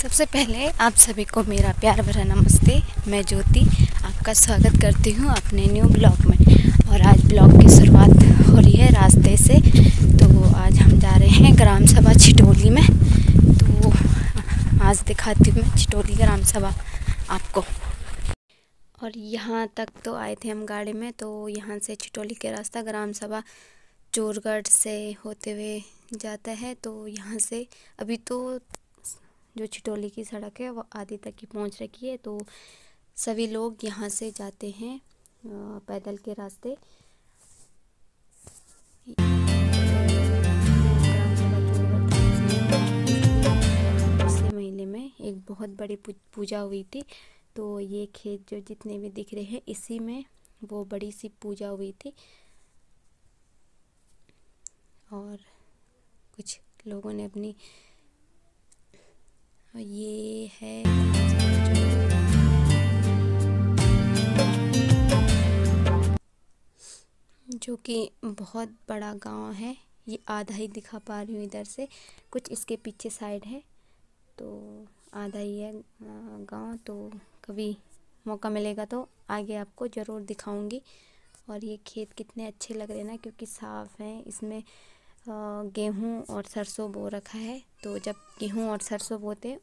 सबसे पहले आप सभी को मेरा प्यार भरा नमस्ते। मैं ज्योति आपका स्वागत करती हूँ अपने न्यू ब्लॉग में। और आज ब्लॉग की शुरुआत हो रही है रास्ते से। तो आज हम जा रहे हैं ग्राम सभा छिटोली में। तो आज दिखाती हूँ मैं छिटोली ग्राम सभा आपको। और यहाँ तक तो आए थे हम गाड़ी में। तो यहाँ से छिटोली के रास्ता ग्राम सभा चोरगढ़ से होते हुए जाता है। तो यहाँ से अभी तो जो छिटोली की सड़क है वो आधी तक ही पहुँच रखी है। तो सभी लोग यहाँ से जाते हैं पैदल के रास्ते। पिछले महीने में एक बहुत बड़ी पूजा हुई थी। तो ये खेत जो जितने भी दिख रहे हैं इसी में वो बड़ी सी पूजा हुई थी। और कुछ लोगों ने अपनी ये है जो कि बहुत बड़ा गांव है। ये आधा ही दिखा पा रही हूँ इधर से, कुछ इसके पीछे साइड है तो आधा ही है गांव। तो कभी मौका मिलेगा तो आगे आपको ज़रूर दिखाऊंगी। और ये खेत कितने अच्छे लग रहे हैं ना, क्योंकि साफ़ हैं। इसमें गेहूँ और सरसों बो रखा है। तो जब गेहूँ और सरसों बोते हैं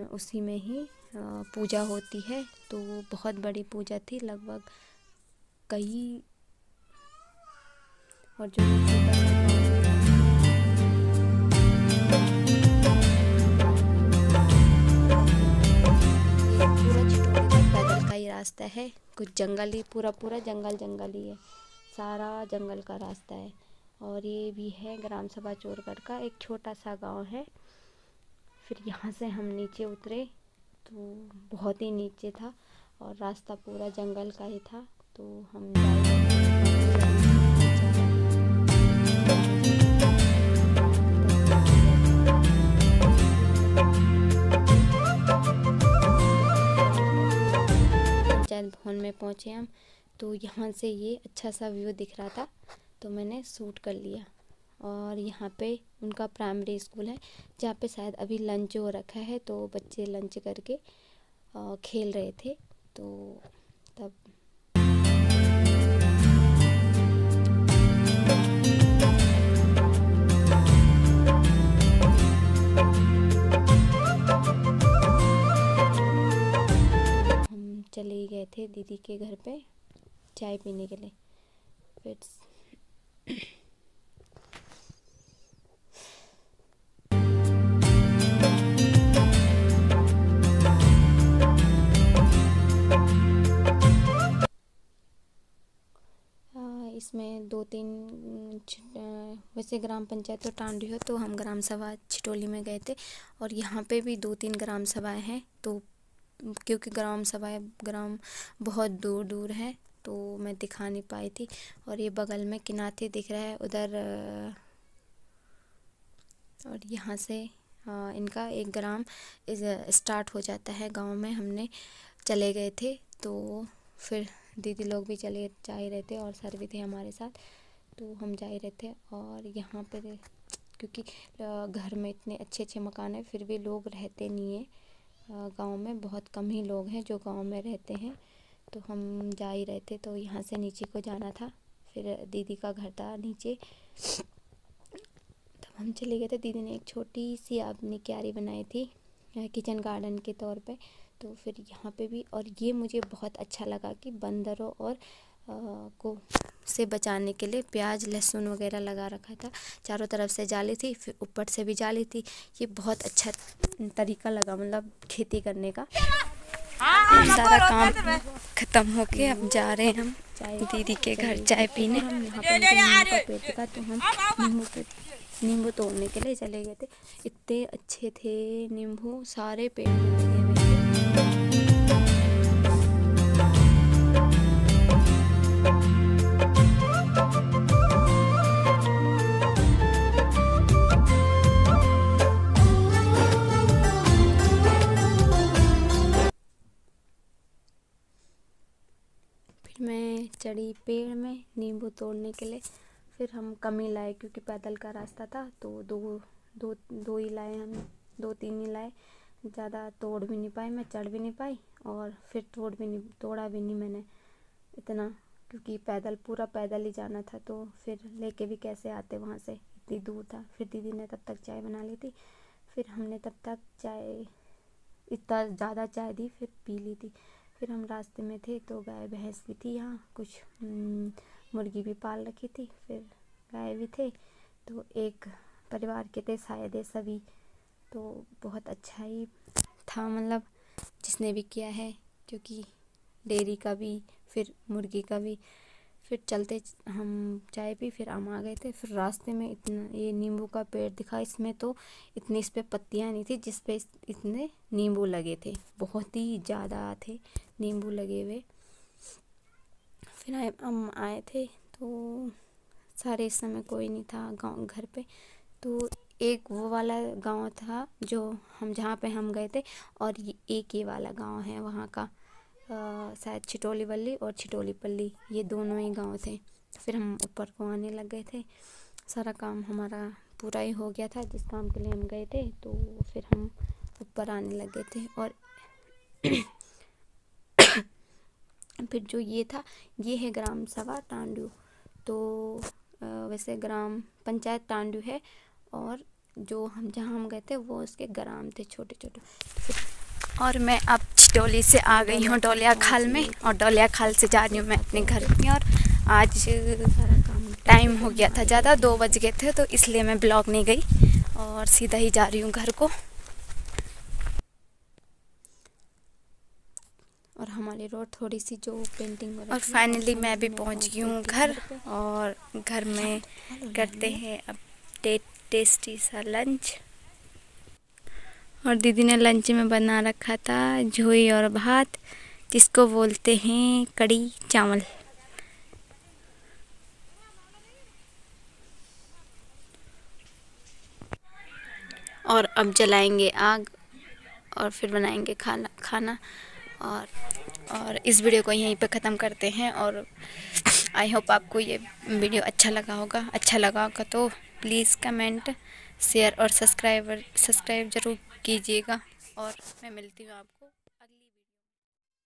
उसी में ही पूजा होती है। तो बहुत बड़ी पूजा थी, लगभग कई। और जो पूरा छिटोली तक पैदल का ही रास्ता है। कुछ जंगल ही पूरा जंगल ही है, सारा जंगल का रास्ता है। और ये भी है ग्राम सभा चोरगढ़ का एक छोटा सा गांव है। फिर यहाँ से हम नीचे उतरे तो बहुत ही नीचे था और रास्ता पूरा जंगल का ही था। तो हम पंचायत भवन में पहुँचे हम। तो यहाँ से ये अच्छा सा व्यू दिख रहा था तो मैंने शूट कर लिया। और यहाँ पे उनका प्राइमरी स्कूल है जहाँ पे शायद अभी लंच हो रखा है। तो बच्चे लंच करके खेल रहे थे। तो तब हम चले गए थे दीदी के घर पे चाय पीने के लिए। फिर इसमें 2-3 वैसे ग्राम पंचायत तो टांडी हो, तो हम ग्राम सभा छिटोली में गए थे। और यहाँ पे भी 2-3 ग्राम सभाएं हैं। तो क्योंकि ग्राम बहुत दूर दूर है तो मैं दिखा नहीं पाई थी। और ये बगल में किनाती दिख रहा है उधर। और यहाँ से इनका एक ग्राम स्टार्ट हो जाता है गांव में। हमने चले गए थे तो फिर दीदी लोग भी जा ही रहे थे और सर भी थे हमारे साथ। तो हम जा ही रहे थे। और यहाँ पे क्योंकि घर में इतने अच्छे अच्छे मकान हैं फिर भी लोग रहते नहीं हैं गांव में। बहुत कम ही लोग हैं जो गांव में रहते हैं। तो हम जा ही रहे थे। तो यहाँ से नीचे को जाना था। फिर दीदी का घर था नीचे। तब हम चले गए थे। दीदी ने एक छोटी सी अपनी क्यारी बनाई थी किचन गार्डन के तौर पे। तो फिर यहाँ पे भी, और ये मुझे बहुत अच्छा लगा कि बंदरों और को से बचाने के लिए प्याज लहसुन वगैरह लगा रखा था। चारों तरफ से जाली थी, फिर ऊपर से भी जाली थी। ये बहुत अच्छा तरीका लगा, मतलब खेती करने का। सारा काम ख़त्म होके अब जा रहे हैं हम दीदी के घर चाय पीने। हम यहाँ पर नींबू का पेड़ था तो हम नींबू तोड़ने के लिए चले गए थे। इतने अच्छे थे नींबू, सारे पेड़ में लगे हुए थे। फिर मैं चढ़ी पेड़ में नींबू तोड़ने के लिए। फिर हम कम ही लाए क्योंकि पैदल का रास्ता था। तो दो ही लाए हम 2-3 ही लाए, ज़्यादा तोड़ भी नहीं पाई मैं, चढ़ भी नहीं पाई और फिर तोड़ा भी नहीं मैंने इतना, क्योंकि पूरा पैदल ही जाना था, तो फिर लेके भी कैसे आते वहाँ से, इतनी दूर था। फिर दीदी ने तब तक चाय बना ली थी, फिर हमने तब तक चाय इतना ज़्यादा चाय दी, फिर पी ली थी। फिर हम रास्ते में थे तो गाय भैंस भी थी यहाँ, कुछ मुर्गी भी पाल रखी थी, फिर गाय भी थे, तो एक परिवार के थे शायद ये सभी, तो बहुत अच्छा ही था, मतलब जिसने भी किया है, क्योंकि डेयरी का भी फिर मुर्गी का भी। फिर चलते हम चाय पी, फिर हम आ गए थे। फिर रास्ते में इतना ये नींबू का पेड़ दिखा, इसमें तो इतनी इस पे पत्तियां नहीं थी जिस पे इतने नींबू लगे थे, बहुत ही ज़्यादा थे नींबू लगे हुए। फिर हम आए थे तो सारे इस समय कोई नहीं था गाँव घर पे, तो एक वो वाला गांव था जो हम जहाँ पे हम गए थे, और एक ये वाला गांव है वहाँ का, शायद छिटोली वल्ली और छिटोली पल्ली, ये दोनों ही गांव थे। फिर हम ऊपर को आने लग गए थे, सारा काम हमारा पूरा ही हो गया था जिस काम के लिए हम गए थे, तो फिर हम ऊपर आने लग गए थे। और फिर जो ये था, ये है ग्राम सभा टांडू, तो वैसे ग्राम पंचायत टांडू है, और जो हम जहाँ हम गए थे वो उसके ग्राम थे छोटे छोटे। और मैं अब छिटोली से आ गई हूँ डोलिया खाल में, और डोलिया खाल से जा रही हूँ मैं अपने घर में। और आज टाइम हो गया था ज़्यादा, 2 बज गए थे, तो इसलिए मैं ब्लॉग नहीं गई और सीधा ही जा रही हूँ घर को। और हमारी रोड थोड़ी सी जो पेंटिंग, और फाइनली मैं भी पहुँच गई हूँ घर, और घर में करते हैं अब टेस्टी सा लंच। और दीदी ने लंच में बना रखा था झोई और भात, जिसको बोलते हैं कड़ी चावल। और अब जलाएंगे आग और फिर बनाएंगे खाना। और इस वीडियो को यहीं पे ख़त्म करते हैं। और आई होप आपको ये वीडियो अच्छा लगा होगा तो प्लीज़ कमेंट, शेयर और सब्सक्राइब ज़रूर कीजिएगा। और मैं मिलती हूँ आपको।